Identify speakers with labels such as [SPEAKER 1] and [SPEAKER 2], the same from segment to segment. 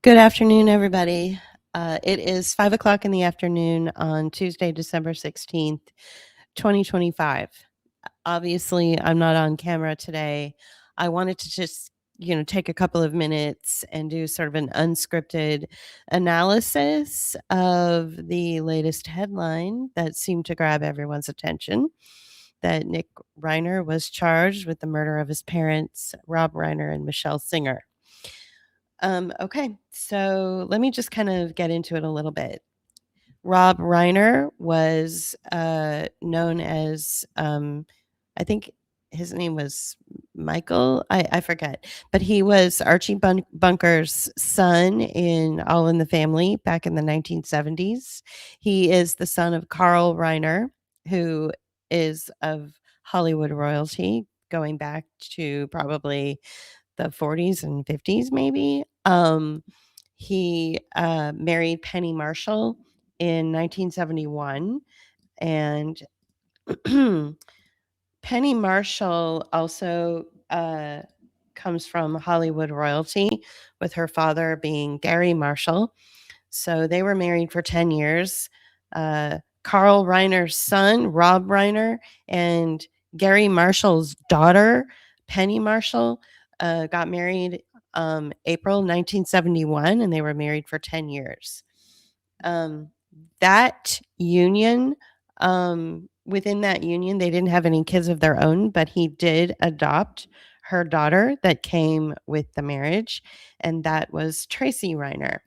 [SPEAKER 1] Good afternoon, everybody. It is 5 o'clock in the afternoon on Tuesday, December 16th, 2025. Obviously, I'm not on camera today. I wanted to just, take a couple of minutes and do sort of an unscripted analysis of the latest headline that seemed to grab everyone's attention, that Nick Reiner was charged with the murder of his parents, Rob Reiner and Michelle Singer. Okay, so let me just kind of get into it a little bit. Rob Reiner was known as, I think his name was Michael. I forget, but he was Archie Bunker's son in All in the Family back in the 1970s. He is the son of Carl Reiner, who is of Hollywood royalty, going back to probably the 40s and 50s, maybe. He married Penny Marshall in 1971. And Penny Marshall also comes from Hollywood royalty, with her father being Gary Marshall. So they were married for 10 years. Carl Reiner's son, Rob Reiner, and Gary Marshall's daughter, Penny Marshall, got married April 1971, and they were married for 10 years. That union, within that union, they didn't have any kids of their own, but he did adopt her daughter that came with the marriage, and that was Tracy Reiner.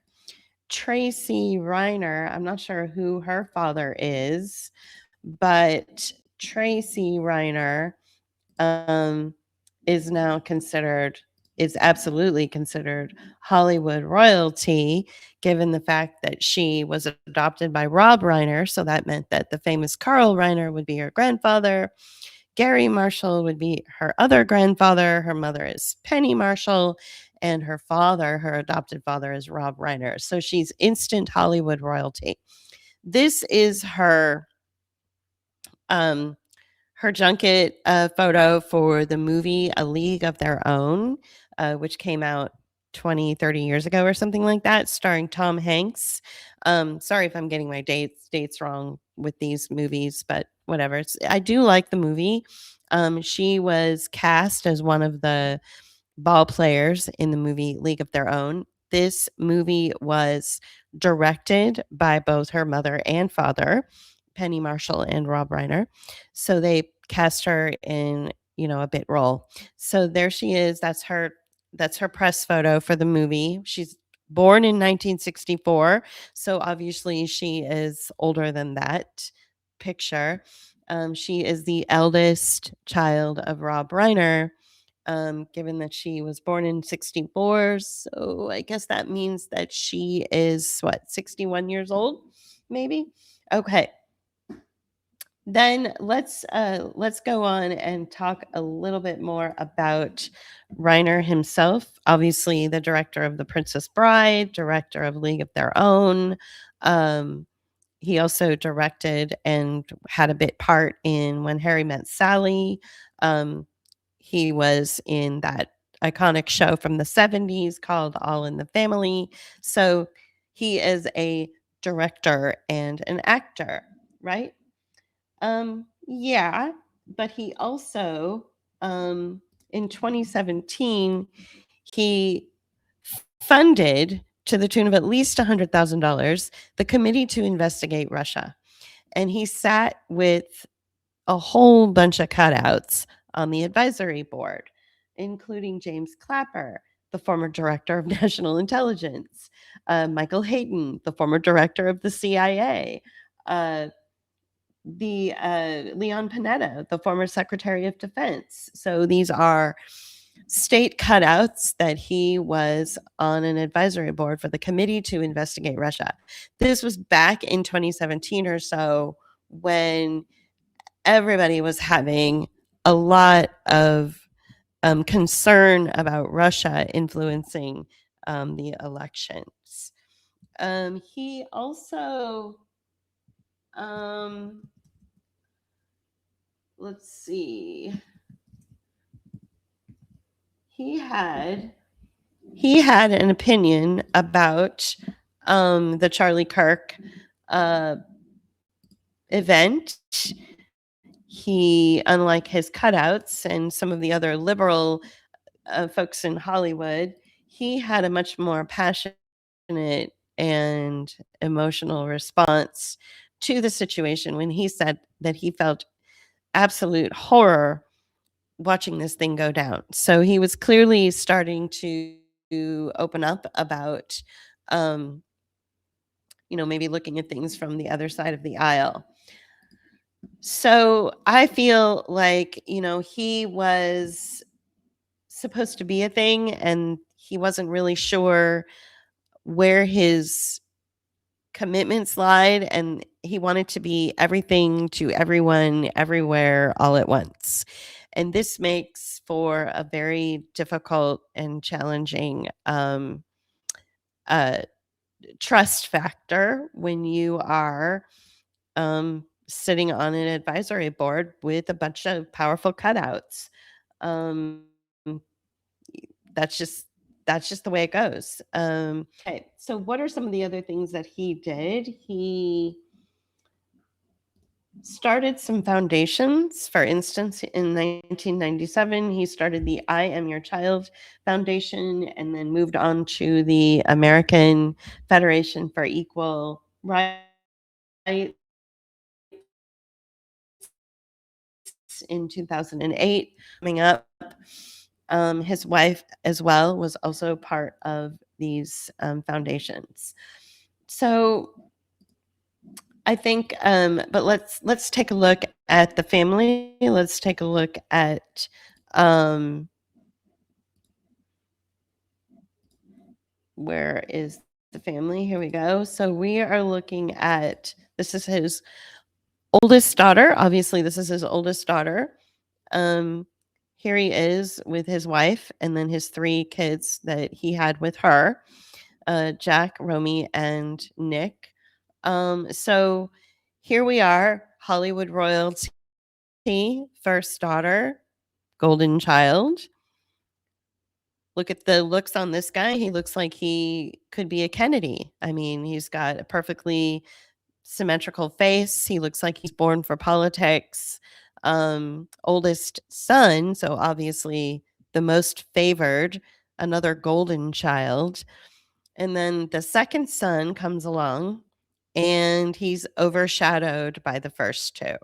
[SPEAKER 1] Tracy Reiner, I'm not sure who her father is, but Tracy Reiner um, is now considered is absolutely considered Hollywood royalty, given the fact that she was adopted by Rob Reiner. So that meant that the famous Carl Reiner would be her grandfather. Gary Marshall would be her other grandfather. Her mother is Penny Marshall, and her father, her adopted father, is Rob Reiner. So she's instant Hollywood royalty. This is um, her junket photo for the movie A League of Their Own, which came out 20, 30 years ago or something like that, starring Tom Hanks. Sorry if I'm getting my dates wrong with these movies, but whatever. I do like the movie. She was cast as one of the ball players in the movie League of Their Own. This movie was directed by both her mother and father, Penny Marshall and Rob Reiner. So they cast her in, a bit role. So there she is. That's her press photo for the movie. She's born in 1964, so obviously she is older than that picture. She is the eldest child of Rob Reiner, given that she was born in 64. So I guess that means that she is, what, 61 years old, maybe? Okay. Then let's go on and talk a little bit more about Reiner himself. Obviously, the director of The Princess Bride, director of League of Their Own. Um, he also directed and had a bit part in When Harry Met Sally. Um, he was in that iconic show from the 70s called All in the Family. So he is a director and an actor, right? Yeah, but he also, in 2017, he funded, to the tune of at least $100,000, the committee to investigate Russia. And he sat with a whole bunch of cutouts on the advisory board, including James Clapper, the former director of national intelligence, Michael Hayden, the former director of the CIA, the Leon Panetta, the former Secretary of Defense. So these are state cutouts that he was on an advisory board for the committee to investigate Russia. This was back in 2017 or so, when everybody was having a lot of concern about Russia influencing the elections. He also, um, let's see, he had he had an opinion about the Charlie Kirk uh, event. He, unlike his cutouts and some of the other liberal folks in Hollywood, he had a much more passionate and emotional response to the situation when he said that he felt absolute horror watching this thing go down. So he was clearly starting to open up about, um, maybe looking at things from the other side of the aisle. So I feel like, he was supposed to be a thing and he wasn't really sure where his commitments lied, and he wanted to be everything to everyone everywhere all at once. And this makes for a very difficult and challenging uh, trust factor when you are sitting on an advisory board with a bunch of powerful cutouts. Um, that's just that's just the way it goes. Okay, so what are some of the other things that he did? He started some foundations. For instance, in 1997, he started the I Am Your Child Foundation and then moved on to the American Federation for Equal Rights in 2008. Coming up, his wife as well was also part of these foundations. So I think, but let's take a look at the family. Let's take a look at where is the family? Here we go. So we are looking at, this is his oldest daughter. Obviously, this is his oldest daughter. Um, Here he is with his wife and then his three kids that he had with her, Jack, Romy, and Nick. So here we are, Hollywood royalty, first daughter, golden child. Look at the looks on this guy. He looks like he could be a Kennedy. I mean, he's got a perfectly symmetrical face. He looks like he's born for politics. Oldest son, so obviously the most favored, another golden child. And then the second son comes along and he's overshadowed by the first two.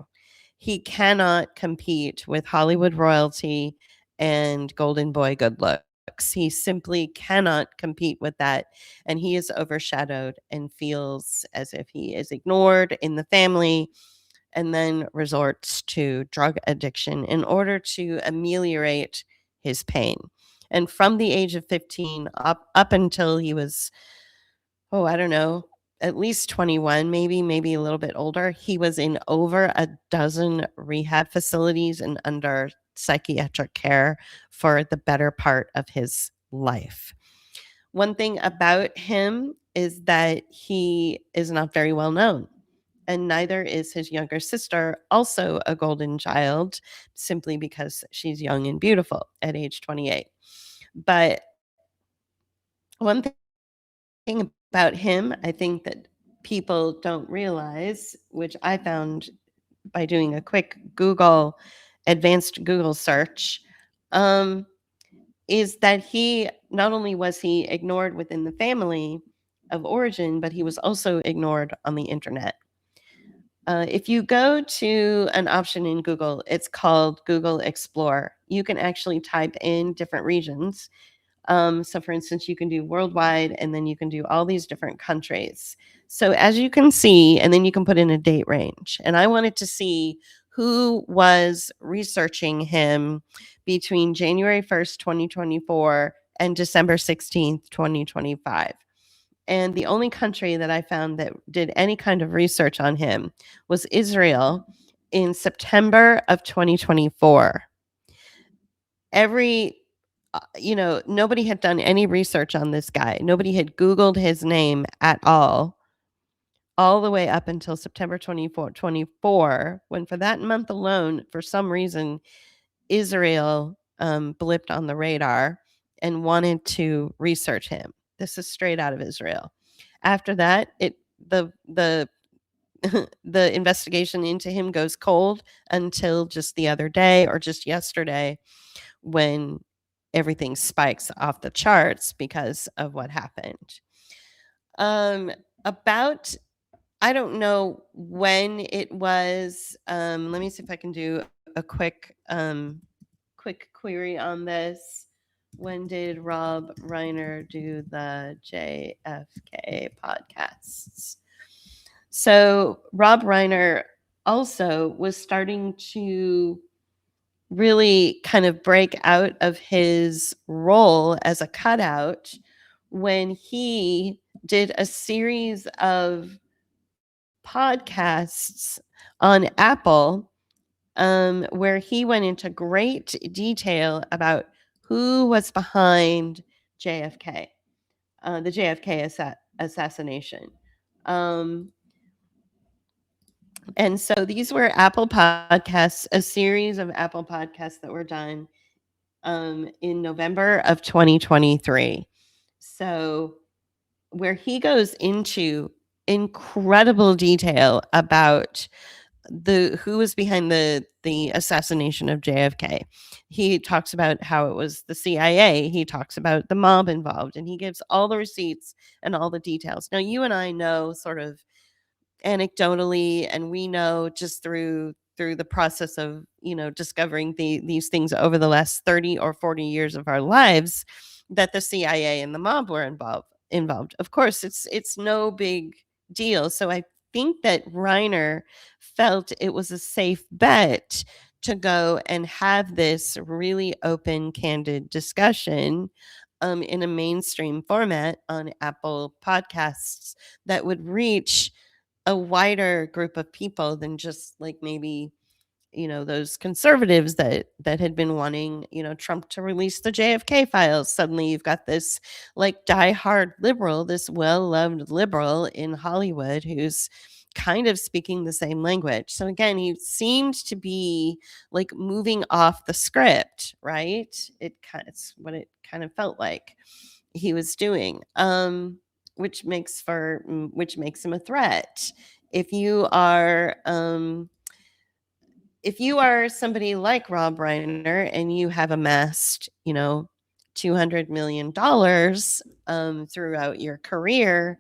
[SPEAKER 1] He cannot compete with Hollywood royalty and golden boy good looks. He simply cannot compete with that. And he is overshadowed and feels as if he is ignored in the family and then resorts to drug addiction in order to ameliorate his pain. And from the age of 15 up until he was, oh, I don't know, at least 21, maybe a little bit older, he was in over a dozen rehab facilities and under psychiatric care for the better part of his life. One thing about him is that he is not very well known, and neither is his younger sister, also a golden child, simply because she's young and beautiful at age 28. But one thing about him, I think that people don't realize, which I found by doing a quick advanced Google search, um, is that he not only was he ignored within the family of origin, but he was also ignored on the internet. If you go to an option in Google, it's called Google Explore. You can actually type in different regions. So, for instance, you can do worldwide and then you can do all these different countries. So, as you can see, and then you can put in a date range. And I wanted to see who was researching him between January 1st, 2024 and December 16th, 2025. And the only country that I found that did any kind of research on him was Israel in September of 2024. Nobody had done any research on this guy. Nobody had Googled his name at all the way up until September 24, when for that month alone, for some reason, Israel blipped on the radar. and wanted to research him. This is straight out of Israel. After that, the the investigation into him goes cold until just the other day or just yesterday when everything spikes off the charts because of what happened. Um, about I don't know when it was. Let me see if I can do a quick query on this. When did Rob Reiner do the JFK podcasts? So Rob Reiner also was starting to really kind of break out of his role as a cutout when he did a series of podcasts on Apple, where he went into great detail about who was behind JFK, the JFK assassination. Um, and so these were Apple podcasts, a series of Apple podcasts that were done in November of 2023. So where he goes into incredible detail about the who was behind the assassination of JFK. He talks about how it was the CIA. He talks about the mob involved, and he gives all the receipts and all the details. Now, you and I know sort of anecdotally, and we know just through the process of discovering these things over the last 30 or 40 years of our lives that the CIA and the mob were involved. Of course, it's no big deal. So I think that Reiner felt it was a safe bet to go and have this really open, candid discussion in a mainstream format on Apple Podcasts that would reach a wider group of people than just like maybe those conservatives that had been wanting Trump to release the JFK files. Suddenly you've got this like diehard liberal, this well-loved liberal in Hollywood who's kind of speaking the same language. So again, he seemed to be like moving off the script, right? It's what it kind of felt like he was doing, which makes him a threat. If you are somebody like Rob Reiner and you have amassed, $200 million throughout your career,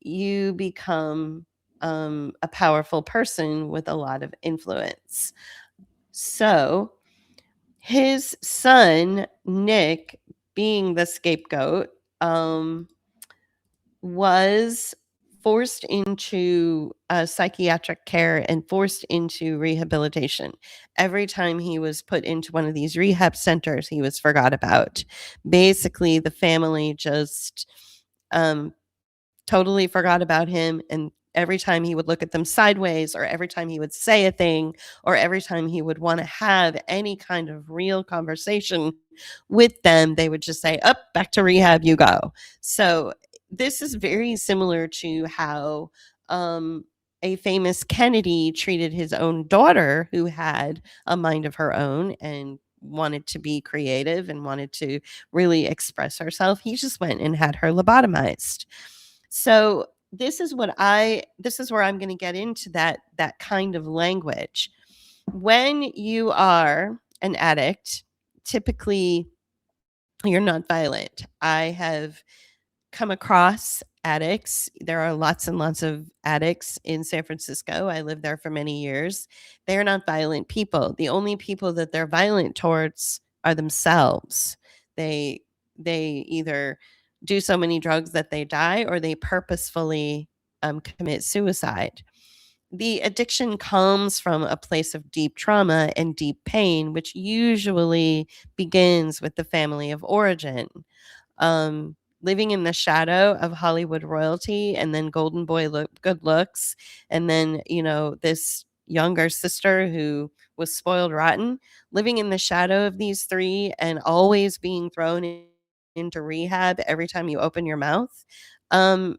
[SPEAKER 1] you become a powerful person with a lot of influence. So his son, Nick, being the scapegoat, was forced into psychiatric care and forced into rehabilitation. Every time he was put into one of these rehab centers, he was forgot about. Basically, the family just um, totally forgot about him. And every time he would look at them sideways, or every time he would say a thing, or every time he would want to have any kind of real conversation with them, they would just say, up, back to rehab you go. So this is very similar to how a famous Kennedy treated his own daughter who had a mind of her own and wanted to be creative and wanted to really express herself. He just went and had her lobotomized. So this is where I'm going to get into that kind of language. When you are an addict, typically you're not violent. I have come across addicts. There are lots and lots of addicts in San Francisco. I lived there for many years. They are not violent people. The only people that they're violent towards are themselves. They either do so many drugs that they die, or they purposefully commit suicide. The addiction comes from a place of deep trauma and deep pain, which usually begins with the family of origin. Living in the shadow of Hollywood royalty, and then golden boy good looks, and then this younger sister who was spoiled rotten, living in the shadow of these three and always being thrown into rehab every time you open your mouth,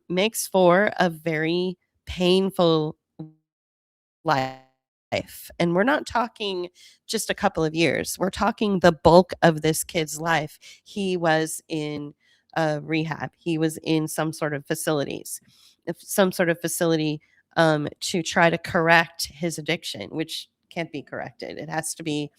[SPEAKER 1] makes for a very painful life. life. And we're not talking just a couple of years. We're talking the bulk of this kid's life. He was in rehab. He was in some sort of facility to try to correct his addiction, which can't be corrected. It has to be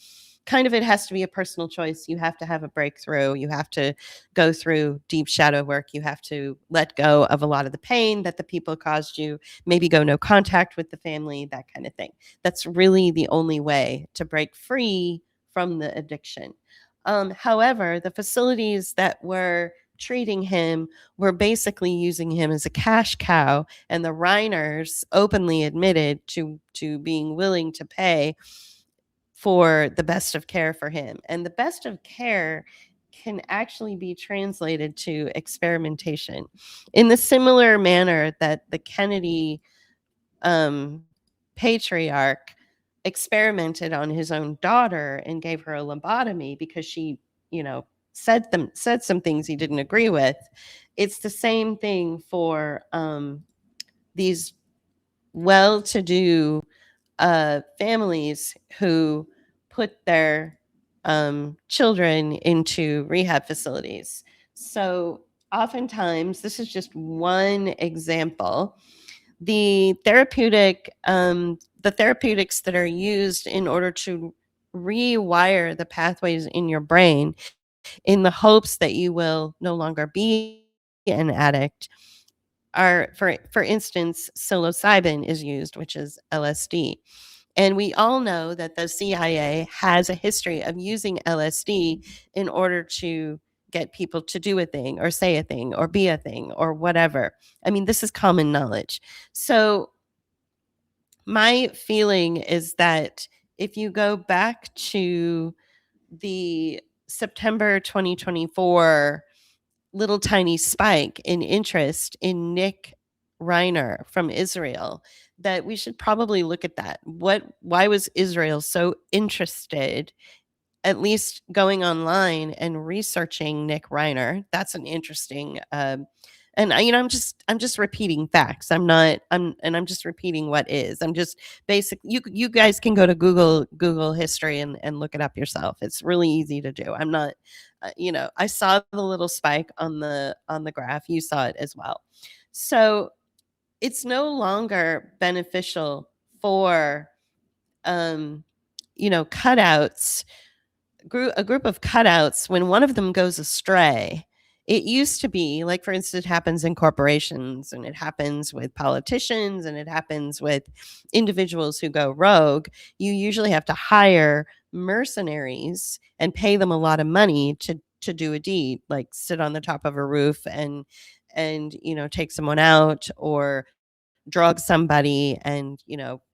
[SPEAKER 1] a personal choice. You have to have a breakthrough. You have to go through deep shadow work. You have to let go of a lot of the pain that the people caused you, maybe go no contact with the family, that kind of thing. That's really the only way to break free from the addiction. However, the facilities that were treating him were basically using him as a cash cow, and the Reiners openly admitted to being willing to pay for the best of care for him. And the best of care can actually be translated to experimentation in the similar manner that the Kennedy um, patriarch experimented on his own daughter and gave her a lobotomy because she, you know, said some things he didn't agree with. It's the same thing for these well-to-do families who put their children into rehab facilities. So oftentimes, this is just one example. The therapeutics that are used in order to rewire the pathways in your brain in the hopes that you will no longer be an addict are, for instance, psilocybin is used, which is LSD. And we all know that the CIA has a history of using LSD in order to get people to do a thing or say a thing or be a thing or whatever. I mean, this is common knowledge. So my feeling is that if you go back to the September 2024 little tiny spike in interest in Nick Reiner from Israel, that we should probably look at that. Why was Israel so interested, at least going online and researching Nick Reiner? That's an interesting and I'm just repeating facts. I'm just repeating what is. I'm just basic. You guys can go to Google history and look it up yourself. It's really easy to do. I'm not I saw the little spike on the graph. You saw it as well. So it's no longer beneficial for um cutouts, a group of cutouts, when one of them goes astray. It used to be, like, for instance, it happens in corporations and it happens with politicians and it happens with individuals who go rogue. You usually have to hire mercenaries and pay them a lot of money to do a deed, like sit on the top of a roof and take someone out, or drug somebody, and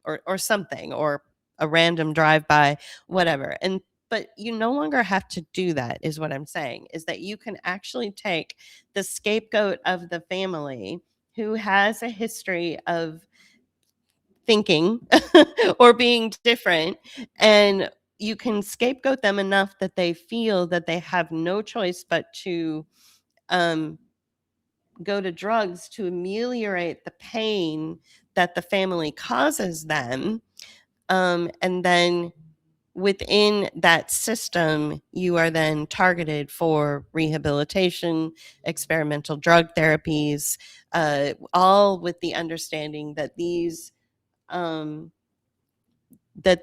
[SPEAKER 1] or something, or a random drive by, whatever. And but you no longer have to do that, is what I'm saying, is that you can actually take the scapegoat of the family who has a history of thinking or being different, and you can scapegoat them enough that they feel that they have no choice but to um, go to drugs to ameliorate the pain that the family causes them. And then within that system, you are then targeted for rehabilitation, experimental drug therapies, all with the understanding that um,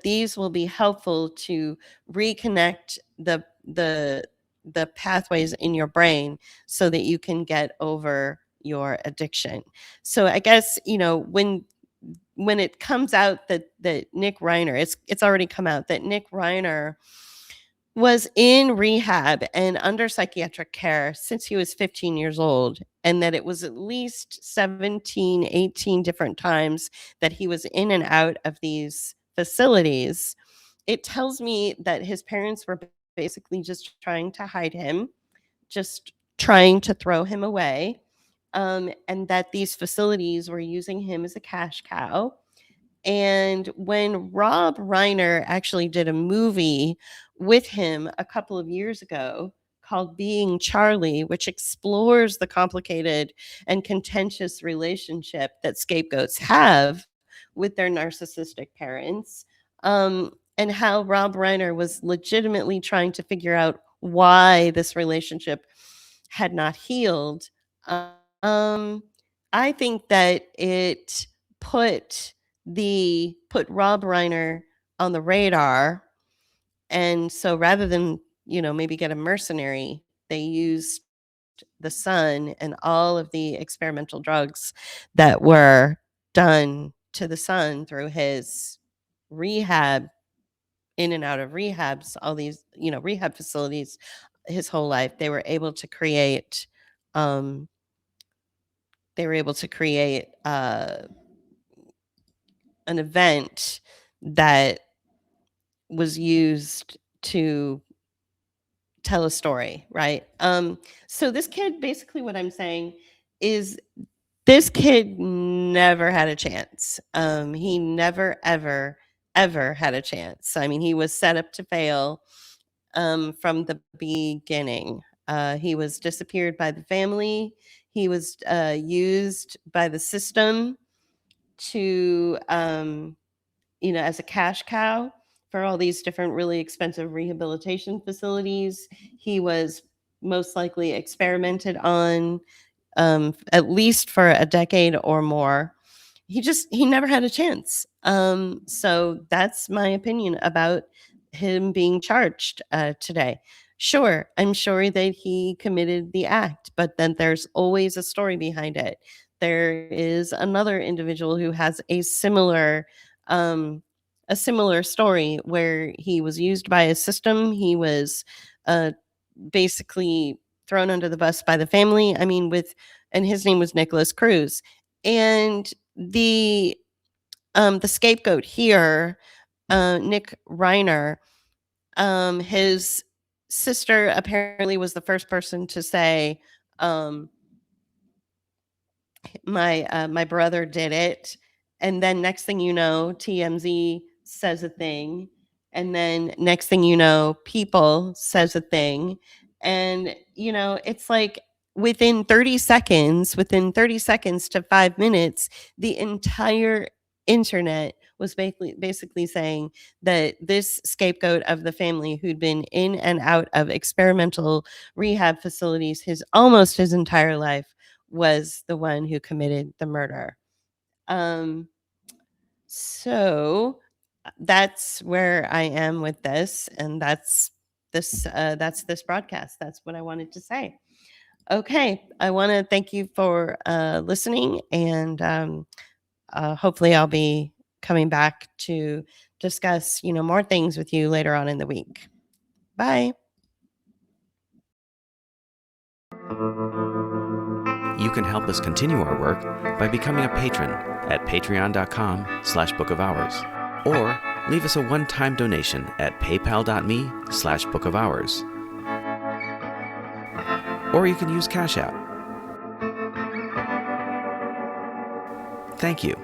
[SPEAKER 1] these will be helpful to reconnect the pathways in your brain so that you can get over your addiction. So I guess, when it comes out that Nick Reiner, it's already come out that Nick Reiner was in rehab and under psychiatric care since he was 15 years old, and that it was at least 17, 18 different times that he was in and out of these facilities. It tells me that his parents were basically just trying to hide him, just trying to throw him away, and that these facilities were using him as a cash cow. And when Rob Reiner actually did a movie with him a couple of years ago called Being Charlie, which explores the complicated and contentious relationship that scapegoats have with their narcissistic parents, and how Rob Reiner was legitimately trying to figure out why this relationship had not healed. Um, I think that it put Rob Reiner on the radar, and so rather than, maybe get a mercenary, they used the son and all of the experimental drugs that were done to the son through his rehab, in and out of rehabs, all these, rehab facilities his whole life. Um they were able to create an event that was used to tell a story, right? So this kid, basically what I'm saying is, this kid never had a chance. He never, ever, ever had a chance. I mean, he was set up to fail from the beginning. He was disappeared by the family. He was used by the system to, as a cash cow for all these different really expensive rehabilitation facilities. He was most likely experimented on, at least for a decade or more. He never had a chance. So that's my opinion about him being charged today. Sure, I'm sure that he committed the act, but then there's always a story behind it. There is another individual who has um, a similar story where he was used by a system. He was uh, basically thrown under the bus by the family. I mean, and his name was Nicholas Cruz. And the scapegoat here, Nick Reiner, his sister apparently was the first person to say, um, my brother did it, and then next thing you know, TMZ says a thing, and then next thing you know, People says a thing, and it's like within 30 seconds to 5 minutes, the entire internet was basically saying that this scapegoat of the family, who'd been in and out of experimental rehab facilities almost his entire life, was the one who committed the murder. Um, so that's where I am with this, and that's this broadcast. That's what I wanted to say. Okay, I want to thank you for listening, and hopefully I'll be coming back to discuss, more things with you later on in the week. Bye.
[SPEAKER 2] You can help us continue our work by becoming a patron at patreon.com/Book of Hours, or leave us a one-time donation at paypal.me/Book of Hours, or you can use Cash App. Thank you.